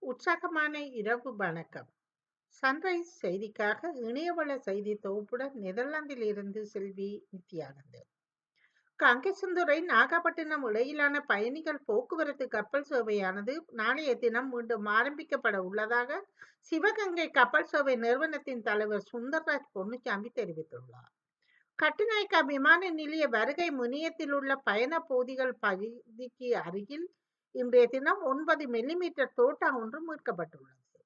உற்சாகமான இரவு வணக்கம். சன்ரைஸ் செய்திக்காக இணையவள செய்தி தொகுப்புடன் நெதர்லாந்தில் இருந்து செல்வி நித்யானந்தன். கங்கேசந்துறை நாகப்பட்டினம் இடையிலான பயணிகள் போக்குவரத்து கப்பல் சேவையானது நாளைய தினம் மீண்டும் ஆரம்பிக்கப்பட உள்ளதாக சிவகங்கை கப்பல் சேவை நிறுவனத்தின் தலைவர் சுந்தர்ராஜ் பொன்னுச்சாமி தெரிவித்துள்ளார். கட்டுநாயக்கா விமான நிலைய வருகை முனையத்தில் உள்ள பயண போதிகள் பகுதிக்கு அருகில் இன்றைய தினம் 9 மில்லிமீட்டர் தோட்டா ஒன்று மீட்கப்பட்டுள்ளது.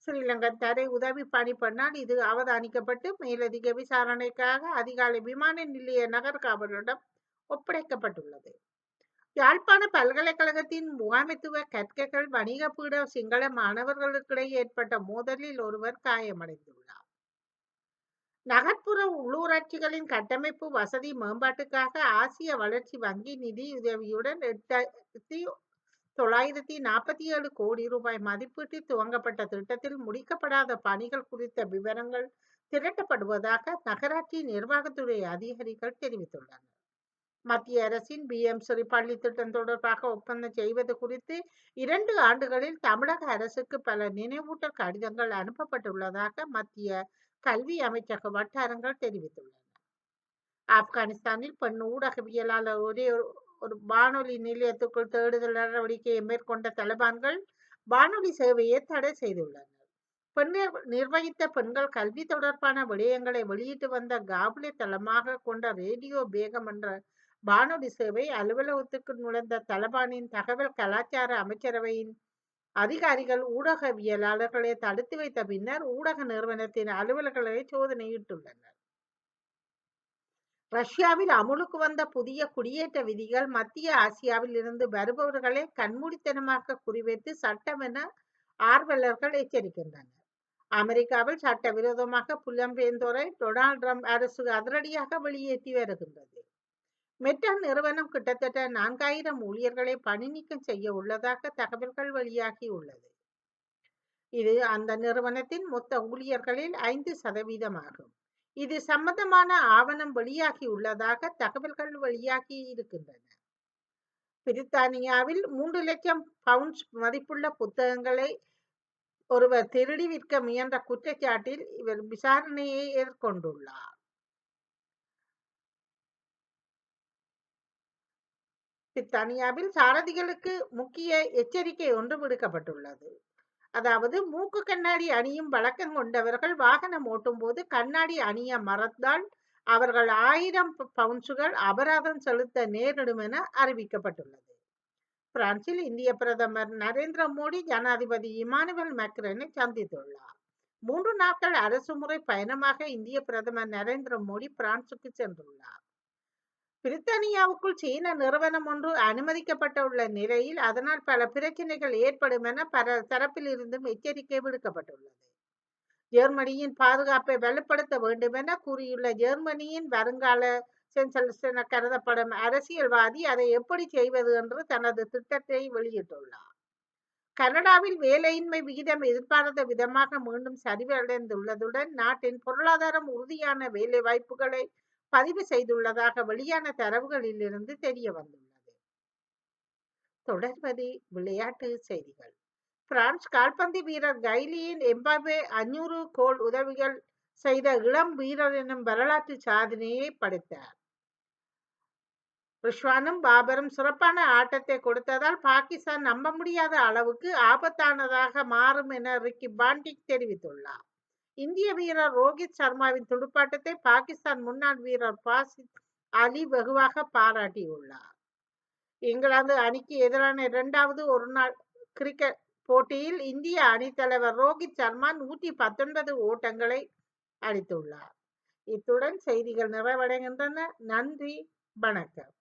ஸ்ரீலங்கன் தரை உதவி பணிப்பெண்ணால் இது அவதானிக்கப்பட்டு மேலதிக விசாரணைக்காக அதிகாலை விமான நிலைய நகர் காவலரிடம் ஒப்படைக்கப்பட்டுள்ளது. யாழ்ப்பாண பல்கலைக்கழகத்தின் முகாமைத்துவ கற்கைகள் வணிக பீட சிங்கள மாணவர்களுக்கிடையே ஏற்பட்ட மோதலில் ஒருவர் காயமடைந்துள்ளார். நகர்ப்புற உள்ளூராட்சிகளின் கட்டமைப்பு வசதி மேம்பாட்டுக்காக ஆசிய வளர்ச்சி வங்கி நிதியுதவியுடன் 8,947 கோடி ரூபாய் மதிப்பீட்டில் துவங்கப்பட்ட திட்டத்தில் முடிக்கப்படாத பணிகள் குறித்த விவரங்கள் திரட்டப்படுவதாக நகராட்சி நிர்வாகத்துறை அதிகாரிகள் தெரிவித்துள்ளனர். மத்திய அரசின் BM-ஸ்ரீ பள்ளி திட்டம் தொடர்பாக ஒப்பந்தம் செய்வது குறித்து 2 ஆண்டுகளில் தமிழக அரசுக்கு பல நினைவூட்டல் கடிதங்கள் அனுப்பப்பட்டுள்ளதாக மத்திய கல்வி அமைச்சக வட்டாரங்கள் தெரிவித்துள்ளன. ஆப்கானிஸ்தானில் பெண் ஊடகவியலாளர் ஒரே ஒரு வானொலி நிலையத்துக்குள் தேடுதல் நடவடிக்கையை மேற்கொண்ட தலிபான்கள் வானொலி சேவையை தடை செய்துள்ளனர். நிர்வகித்த பெண்கள் கல்வி தொடர்பான விடயங்களை வெளியிட்டு வந்த காபுலை தளமாக கொண்ட ரேடியோ பேகம் என்ற வானொலி சேவை அலுவலகத்துக்கு நுழைந்த தலிபானின் தகவல் கலாச்சார அமைச்சரவையின் அதிகாரிகள் ஊடகவியலாளர்களை தடுத்து வைத்த பின்னர் ஊடக நிறுவனத்தின் அலுவலர்களை சோதனையிட்டுள்ளனர். ரஷ்யாவில் அமுலுக்கு வந்த புதிய குடியேற்ற விதிகள் மத்திய ஆசியாவில் இருந்து வருபவர்களை கண்மூடித்தனமாக குறிவைத்து சட்டம் என ஆர்வலர்கள் எச்சரிக்கின்றனர். அமெரிக்காவில் சட்டவிரோதமாக புலம்பெயர்ந்தோரை டொனால்ட் ட்ரம்ப் அரசு அதிரடியாக வெளியேற்றி வருகின்றது. மெட்டா நிறுவனம் கிட்டத்தட்ட 4000 ஊழியர்களை பணி நீக்கம் செய்ய உள்ளதாக தகவல்கள் வெளியாகியுள்ளது. இது அந்த நிறுவனத்தின் மொத்த ஊழியர்களில் 5% ஆகும். இது சம்பந்தமான ஆவணம் வெளியாகியுள்ளதாக தகவல்கள் வெளியாகி இருக்கின்றன. பிரித்தானியாவில் 3 லட்சம் பவுண்ட்ஸ் மதிப்புள்ள புத்தகங்களை ஒருவர் திருடி விற்க முயன்ற குற்றச்சாட்டில் இவர் விசாரணையை எதிர்கொண்டுள்ளார். பிரித்தானியாவில் சாரதிகளுக்கு முக்கிய எச்சரிக்கை ஒன்று விடுக்கப்பட்டுள்ளது. அதாவது மூக்கு கண்ணாடி அணியும் வழக்கம் கொண்டவர்கள் வாகனம் ஓட்டும் போது கண்ணாடி அணிய மறந்தால் அவர்கள் 1000 பவுண்ட்ஸுகள் அபராதம் செலுத்த நேரிடும் என அறிவிக்கப்பட்டுள்ளது. பிரான்சில் இந்திய பிரதமர் நரேந்திர மோடி ஜனாதிபதி இமானுவேல் மேக்ரனை சந்தித்துள்ளார். 3 நாட்கள் அரசுமுறை பயணமாக இந்திய பிரதமர் நரேந்திர மோடி பிரான்சுக்கு சென்றுள்ளார். பிரித்தானியாவுக்குள் சீன நிறுவனம் ஒன்று அனுமதிக்கப்பட்டுள்ள நிலையில் அதனால் பல பிரச்சனைகள் ஏற்படும் என பல தரப்பில் இருந்தும் எச்சரிக்கை விடுக்கப்பட்டுள்ளது. ஜெர்மனியின் பாதுகாப்பை வலுப்படுத்த வேண்டும் என கூறியுள்ள ஜெர்மனியின் வருங்கால சான்சலர் என கருதப்படும் அரசியல்வாதி அதை எப்படி செய்வது என்று தனது திட்டத்தை வெளியிட்டுள்ளார். கனடாவில் வேலையின்மை விகிதம் எதிர்பாராத விதமாக மீண்டும் சரிவடைந்துள்ளதுடன் நாட்டின் பொருளாதாரம் உறுதியான வேலை வாய்ப்புகளை பதிவு செய்துள்ளதாக வெளியான தரவுகளில் இருந்து தெரிய வந்துள்ளது. தொடர்வது விளையாட்டு செய்திகள். பிரான்ஸ் கால்பந்து வீரர் கைலியின் எம்பாப்பே 500 கோல் உதவிகள் செய்த இளம் வீரர் எனும் வரலாற்று சாதனையை படைத்தார். ரிஷ்வானும் பாபரும் சிறப்பான ஆட்டத்தை கொடுத்ததால் பாகிஸ்தான் நம்ப முடியாத அளவுக்கு ஆபத்தானதாக மாறும் என ரிக்கி பாண்டிங் தெரிவித்துள்ளார். இந்திய வீரர் ரோஹித் சர்மாவின் துடுப்பாட்டத்தை பாகிஸ்தான் முன்னாள் வீரர் பாசித் அலி வெகுவாக பாராட்டியுள்ளார். இங்கிலாந்து அணிக்கு எதிரான 2வது ஒருநாள் கிரிக்கெட் போட்டியில் இந்திய அணித்தலைவர் ரோஹித் சர்மா 119 ஓட்டங்களை அளித்துள்ளார். இத்துடன் செய்திகள் நிறைவடைகின்றன. நன்றி, வணக்கம்.